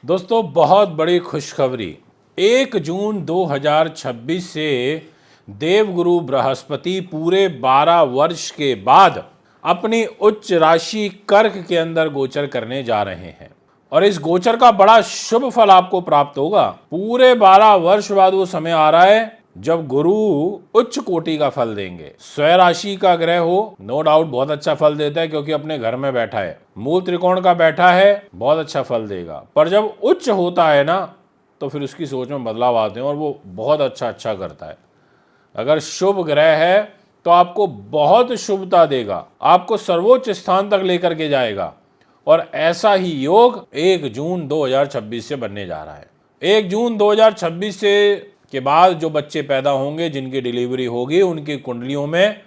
दोस्तों बहुत बड़ी खुशखबरी 1 जून 2026 से देवगुरु बृहस्पति पूरे 12 वर्ष के बाद अपनी उच्च राशि कर्क के अंदर गोचर करने जा रहे हैं और इस गोचर का बड़ा शुभ फल आपको प्राप्त होगा। पूरे 12 वर्ष बाद वो समय आ रहा है जब गुरु उच्च कोटि का फल देंगे। स्वयं राशि का ग्रह हो, नो डाउट बहुत अच्छा फल देता है क्योंकि अपने घर में बैठा है। मूल त्रिकोण का बैठा है, बहुत अच्छा फल देगा। पर जब उच्च होता है ना तो फिर उसकी सोच में बदलाव आते हैं और वो बहुत अच्छा करता है। अगर शुभ ग्रह है तो आपको बहुत शुभता देगा, आपको सर्वोच्च स्थान तक लेकर के जाएगा और ऐसा ही योग 1 जून 2026 से बनने जा रहा है। 1 जून 2026 से के बाद जो बच्चे पैदा होंगे, जिनकी डिलीवरी होगी, उनकी कुंडलियों में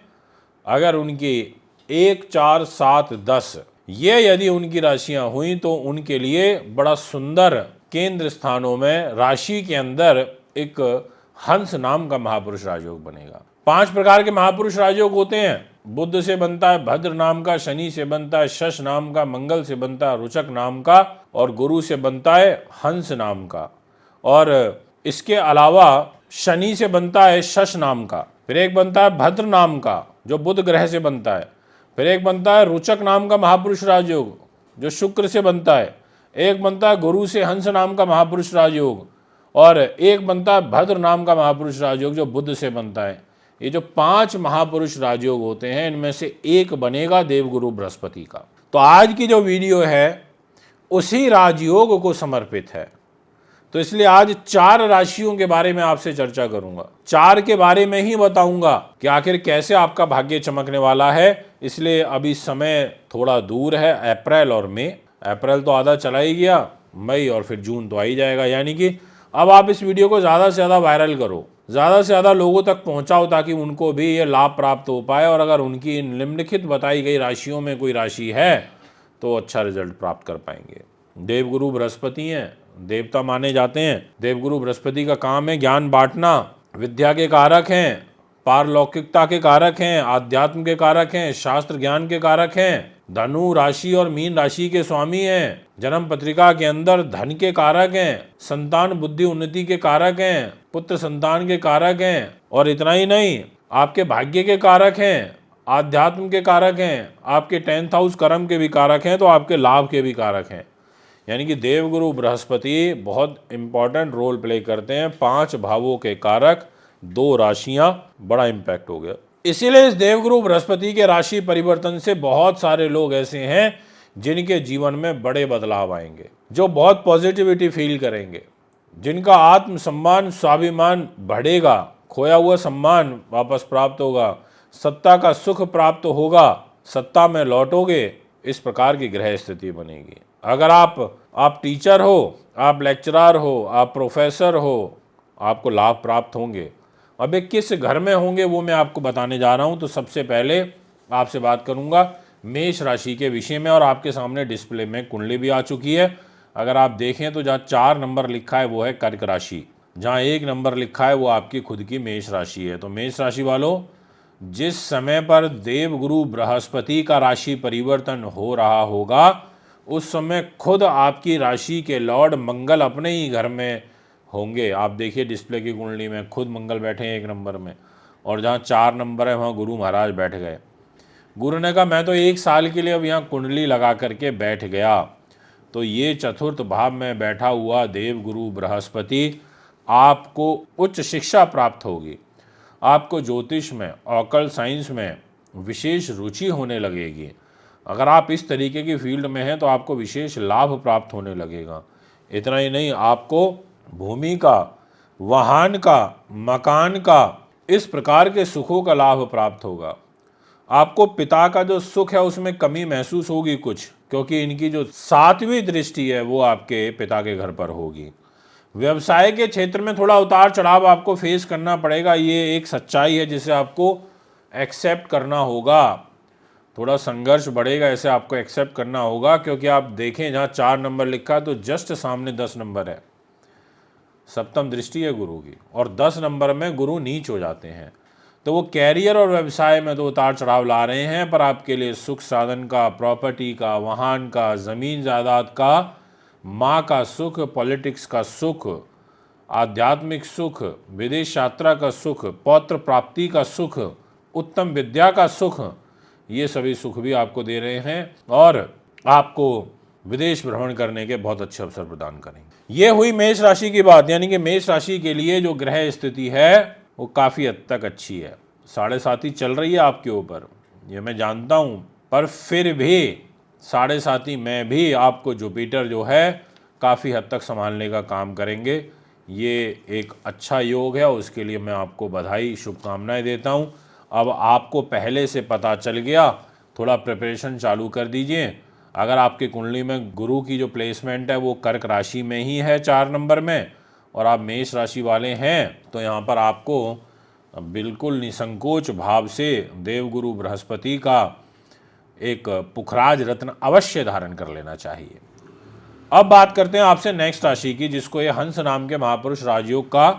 अगर उनकी 1, 4, 7, 10 ये यदि उनकी राशियां हुई तो उनके लिए बड़ा सुंदर केंद्र स्थानों में राशि के अंदर एक हंस नाम का महापुरुष राजयोग बनेगा। 5 प्रकार के महापुरुष राजयोग होते हैं। बुध से बनता है भद्र नाम का, शनि से बनता है शश नाम का, मंगल से बनता है रुचक नाम का और गुरु से बनता है हंस नाम का। और इसके अलावा शनि से बनता है शश नाम का, फिर एक बनता है भद्र नाम का जो बुध ग्रह से बनता है, फिर एक बनता है रुचक नाम का महापुरुष राजयोग जो शुक्र से बनता है, एक बनता है गुरु से हंस नाम का महापुरुष राजयोग और एक बनता है भद्र नाम का महापुरुष राजयोग जो बुध से बनता है। ये जो 5 महापुरुष राजयोग होते हैं इनमें से एक बनेगा देवगुरु बृहस्पति का। तो आज की जो वीडियो है उसी राजयोग को समर्पित है। तो इसलिए आज 4 राशियों के बारे में आपसे चर्चा करूंगा। 4 के बारे में ही बताऊंगा कि आखिर कैसे आपका भाग्य चमकने वाला है। इसलिए अभी समय थोड़ा दूर है, अप्रैल और मई। अप्रैल तो आधा चला ही गया, मई और फिर जून तो आ ही जाएगा। यानी कि अब आप इस वीडियो को ज़्यादा से ज़्यादा वायरल करो, ज़्यादा से ज़्यादा लोगों तक पहुँचाओ ताकि उनको भी ये लाभ प्राप्त हो पाए और अगर उनकी निम्नलिखित बताई गई राशियों में कोई राशि है तो अच्छा रिजल्ट प्राप्त कर पाएंगे। देवगुरु बृहस्पति हैं, देवता माने जाते हैं। देवगुरु बृहस्पति का काम है ज्ञान बांटना, विद्या के कारक हैं, पारलौकिकता के कारक हैं, आध्यात्म के कारक हैं, शास्त्र ज्ञान के कारक हैं। धनु राशि और मीन राशि के स्वामी हैं। जन्म पत्रिका के अंदर धन के कारक हैं, संतान बुद्धि उन्नति के कारक हैं, पुत्र संतान के कारक हैं और इतना ही नहीं, आपके भाग्य के कारक हैं, आध्यात्म के कारक हैं, आपके 10th हाउस कर्म के भी कारक हैं, तो आपके लाभ के भी कारक हैं। यानी कि देवगुरु बृहस्पति बहुत इंपॉर्टेंट रोल प्ले करते हैं। 5 भावों के कारक, 2 राशियां, बड़ा इम्पैक्ट हो गया। इसीलिए इस देवगुरु बृहस्पति के राशि परिवर्तन से बहुत सारे लोग ऐसे हैं जिनके जीवन में बड़े बदलाव आएंगे, जो बहुत पॉजिटिविटी फील करेंगे, जिनका आत्मसम्मान स्वाभिमान बढ़ेगा, खोया हुआ सम्मान वापस प्राप्त होगा, सत्ता का सुख प्राप्त होगा, सत्ता में लौटोगे। इस प्रकार की ग्रह स्थिति बनेगी। अगर आप टीचर हो, आप लेक्चरर हो, आप प्रोफेसर हो, आपको लाभ प्राप्त होंगे। अब ये किस घर में होंगे वो मैं आपको बताने जा रहा हूँ। तो सबसे पहले आपसे बात करूँगा मेष राशि के विषय में और आपके सामने डिस्प्ले में कुंडली भी आ चुकी है। अगर आप देखें तो जहाँ 4 नंबर लिखा है वो है कर्क राशि, जहाँ 1 नंबर लिखा है वो आपकी खुद की मेष राशि है। तो मेष राशि वालों, जिस समय पर देवगुरु बृहस्पति का राशि परिवर्तन हो रहा होगा उस समय खुद आपकी राशि के लॉर्ड मंगल अपने ही घर में होंगे। आप देखिए डिस्प्ले की कुंडली में खुद मंगल बैठे हैं 1 नंबर में और जहाँ 4 नंबर है वहाँ गुरु महाराज बैठ गए। गुरु ने कहा मैं तो 1 साल के लिए अब यहाँ कुंडली लगा करके बैठ गया। तो ये चतुर्थ भाव में बैठा हुआ देवगुरु बृहस्पति आपको उच्च शिक्षा प्राप्त होगी, आपको ज्योतिष में, ऑकल्ट साइंस में विशेष रुचि होने लगेगी। अगर आप इस तरीके की फील्ड में हैं तो आपको विशेष लाभ प्राप्त होने लगेगा। इतना ही नहीं, आपको भूमि का, वाहन का, मकान का, इस प्रकार के सुखों का लाभ प्राप्त होगा। आपको पिता का जो सुख है उसमें कमी महसूस होगी कुछ, क्योंकि इनकी जो 7वीं दृष्टि है वो आपके पिता के घर पर होगी। व्यवसाय के क्षेत्र में थोड़ा उतार चढ़ाव आपको फेस करना पड़ेगा, ये एक सच्चाई है जिसे आपको एक्सेप्ट करना होगा। थोड़ा संघर्ष बढ़ेगा, ऐसे आपको एक्सेप्ट करना होगा। क्योंकि आप देखें जहाँ 4 नंबर लिखा है तो जस्ट सामने 10 नंबर है, 7वीं दृष्टि है गुरु की और 10 नंबर में गुरु नीच हो जाते हैं। तो वो कैरियर और व्यवसाय में तो उतार चढ़ाव ला रहे हैं, पर आपके लिए सुख साधन का, प्रॉपर्टी का, वाहन का, ज़मीन जायदाद का माँ का सुख, पॉलिटिक्स का सुख, आध्यात्मिक सुख, विदेश यात्रा का सुख, पौत्र प्राप्ति का सुख, उत्तम विद्या का सुख, ये सभी सुख भी आपको दे रहे हैं और आपको विदेश भ्रमण करने के बहुत अच्छे अवसर प्रदान करेंगे। ये हुई मेष राशि की बात, यानी कि मेष राशि के लिए जो ग्रह स्थिति है वो काफ़ी हद तक अच्छी है। 7.5 चल रही है आपके ऊपर, ये मैं जानता हूँ, पर फिर भी 7.5 में भी आपको जुपिटर जो है काफ़ी हद तक संभालने का काम करेंगे। ये एक अच्छा योग है, उसके लिए मैं आपको बधाई, शुभकामनाएं देता हूँ। अब आपको पहले से पता चल गया, थोड़ा प्रिपरेशन चालू कर दीजिए। अगर आपकी कुंडली में गुरु की जो प्लेसमेंट है वो कर्क राशि में ही है 4 नंबर में, और आप मेष राशि वाले हैं, तो यहाँ पर आपको बिल्कुल निसंकोच भाव से देवगुरु बृहस्पति का एक पुखराज रत्न अवश्य धारण कर लेना चाहिए। अब बात करते हैं आपसे नेक्स्ट राशि की, जिसको ये हंस नाम के महापुरुष राजयोग का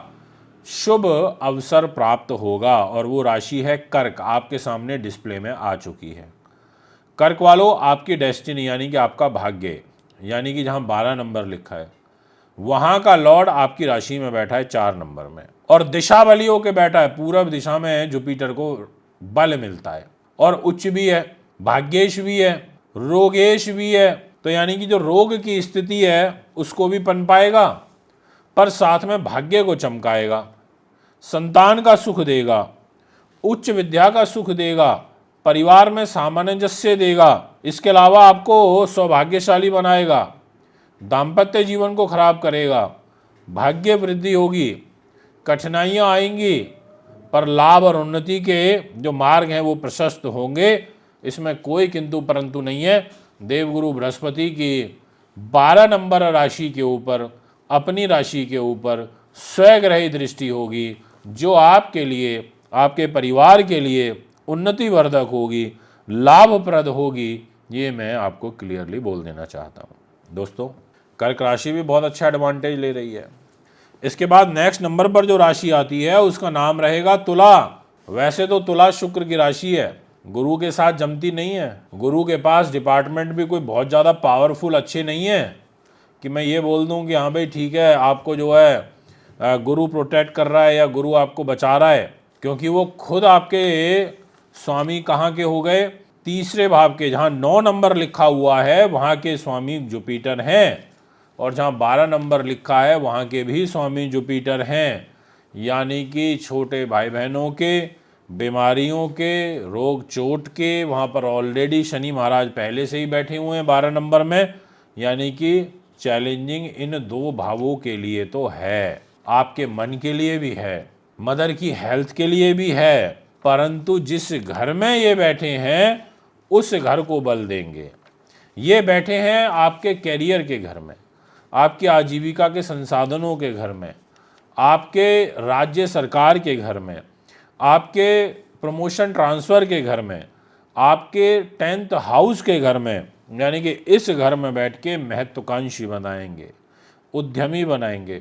शुभ अवसर प्राप्त होगा, और वो राशि है कर्क। आपके सामने डिस्प्ले में आ चुकी है। कर्क वालों, आपकी डेस्टिनी यानी कि आपका भाग्य, यानी कि जहां 12 नंबर लिखा है वहां का लॉर्ड आपकी राशि में बैठा है 4 नंबर में, और दिशा बली होकर बैठा है। पूरब दिशा में जुपिटर को बल मिलता है, और उच्च भी है, भाग्येश भी है, रोगेश भी है। तो यानी कि जो रोग की स्थिति है उसको भी पनपाएगा, पर साथ में भाग्य को चमकाएगा, संतान का सुख देगा, उच्च विद्या का सुख देगा, परिवार में सामंजस्य देगा। इसके अलावा आपको सौभाग्यशाली बनाएगा, दाम्पत्य जीवन को खराब करेगा, भाग्य वृद्धि होगी, कठिनाइयाँ आएंगी, पर लाभ और उन्नति के जो मार्ग हैं वो प्रशस्त होंगे। इसमें कोई किंतु परंतु नहीं है। देवगुरु बृहस्पति की 12 नंबर राशि के ऊपर, अपनी राशि के ऊपर स्वग्रही दृष्टि होगी, जो आपके लिए, आपके परिवार के लिए उन्नतिवर्धक होगी, लाभप्रद होगी। ये मैं आपको क्लियरली बोल देना चाहता हूँ। दोस्तों, कर्क राशि भी बहुत अच्छा एडवांटेज ले रही है। इसके बाद नेक्स्ट नंबर पर जो राशि आती है उसका नाम रहेगा तुला। वैसे तो तुला शुक्र की राशि है, गुरु के साथ जमती नहीं है। गुरु के पास डिपार्टमेंट भी कोई बहुत ज़्यादा पावरफुल अच्छे नहीं है कि मैं ये बोल दूं कि हाँ भाई ठीक है, आपको जो है गुरु प्रोटेक्ट कर रहा है या गुरु आपको बचा रहा है, क्योंकि वो खुद आपके स्वामी कहाँ के हो गए, तीसरे भाव के। जहाँ 9 नंबर लिखा हुआ है वहाँ के स्वामी जुपिटर हैं, और जहाँ 12 नंबर लिखा है वहाँ के भी स्वामी जुपिटर हैं। यानी कि छोटे भाई बहनों के, बीमारियों के, रोग चोट के, वहाँ पर ऑलरेडी शनि महाराज पहले से ही बैठे हुए हैं 12 नंबर में। यानी कि चैलेंजिंग इन 2 भावों के लिए तो है, आपके मन के लिए भी है, मदर की हेल्थ के लिए भी है, परंतु जिस घर में ये बैठे हैं उस घर को बल देंगे। ये बैठे हैं आपके कैरियर के घर में, आपकी आजीविका के संसाधनों के घर में, आपके राज्य सरकार के घर में, आपके प्रमोशन ट्रांसफ़र के घर में, आपके 10th हाउस के घर में। यानी कि इस घर में बैठ के महत्वाकांक्षी बनाएंगे, उद्यमी बनाएंगे,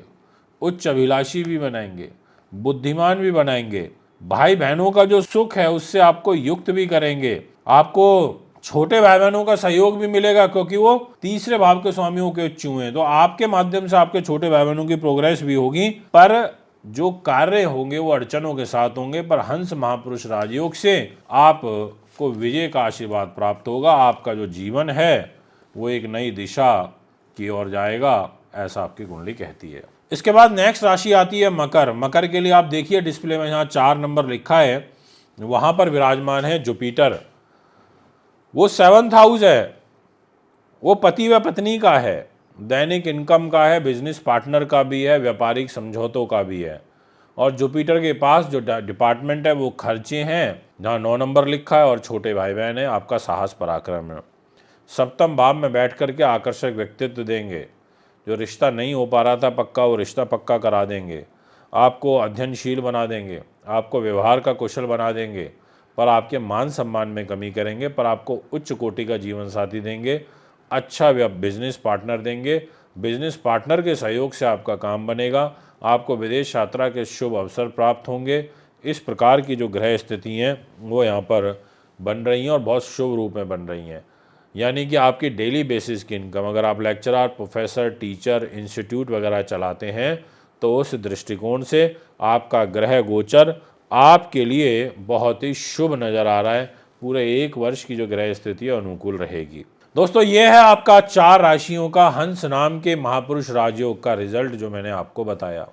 उच्च अभिलाषी भी बनाएंगे, बुद्धिमान भी बनाएंगे। भाई बहनों का जो सुख है उससे आपको युक्त भी करेंगे। आपको छोटे भाई बहनों का सहयोग भी मिलेगा, क्योंकि वो तीसरे भाव के स्वामियों के उच्च हुए हैं। तो आपके माध्यम से आपके छोटे भाई बहनों की प्रोग्रेस भी होगी, पर जो कार्य होंगे वो अड़चनों के साथ होंगे। पर हंस महापुरुष राजयोग से आपको विजय का आशीर्वाद प्राप्त होगा। आपका जो जीवन है वो एक नई दिशा की ओर जाएगा, ऐसा आपकी कुंडली कहती है। इसके बाद नेक्स्ट राशि आती है मकर। मकर के लिए आप देखिए डिस्प्ले में यहाँ 4 नंबर लिखा है, वहाँ पर विराजमान है जुपिटर। वो 7th हाउस है, वो पति व पत्नी का है, दैनिक इनकम का है, बिजनेस पार्टनर का भी है, व्यापारिक समझौतों का भी है। और जुपिटर के पास जो डिपार्टमेंट है वो खर्चे हैं, जहाँ 9 नंबर लिखा है, और छोटे भाई बहन है, आपका साहस पराक्रम है। 7th भाव में बैठ करके आकर्षक व्यक्तित्व देंगे। जो रिश्ता नहीं हो पा रहा था पक्का, वो रिश्ता पक्का करा देंगे। आपको अध्ययनशील बना देंगे, आपको व्यवहार का कुशल बना देंगे, पर आपके मान सम्मान में कमी करेंगे, पर आपको उच्च कोटि का जीवन साथी देंगे, अच्छा बिजनेस पार्टनर देंगे। बिजनेस पार्टनर के सहयोग से आपका काम बनेगा, आपको विदेश यात्रा के शुभ अवसर प्राप्त होंगे। इस प्रकार की जो ग्रह स्थिति हैं वो यहाँ पर बन रही हैं, और बहुत शुभ रूप में बन रही हैं। यानी कि आपकी डेली बेसिस की इनकम, अगर आप लेक्चरर, प्रोफेसर, टीचर, इंस्टीट्यूट वगैरह चलाते हैं तो उस दृष्टिकोण से आपका ग्रह गोचर आपके लिए बहुत ही शुभ नज़र आ रहा है। पूरे 1 वर्ष की जो ग्रह स्थिति है अनुकूल रहेगी। दोस्तों ये है आपका 4 राशियों का हंस नाम के महापुरुष राजयोग का रिजल्ट जो मैंने आपको बताया।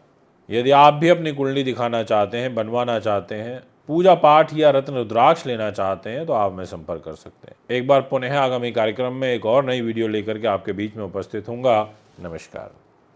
यदि आप भी अपनी कुंडली दिखाना चाहते हैं, बनवाना चाहते हैं, पूजा पाठ या रत्न रुद्राक्ष लेना चाहते हैं तो आप में संपर्क कर सकते हैं। एक बार पुनः आगामी कार्यक्रम में एक और नई वीडियो लेकर के आपके बीच में उपस्थित होऊंगा। नमस्कार।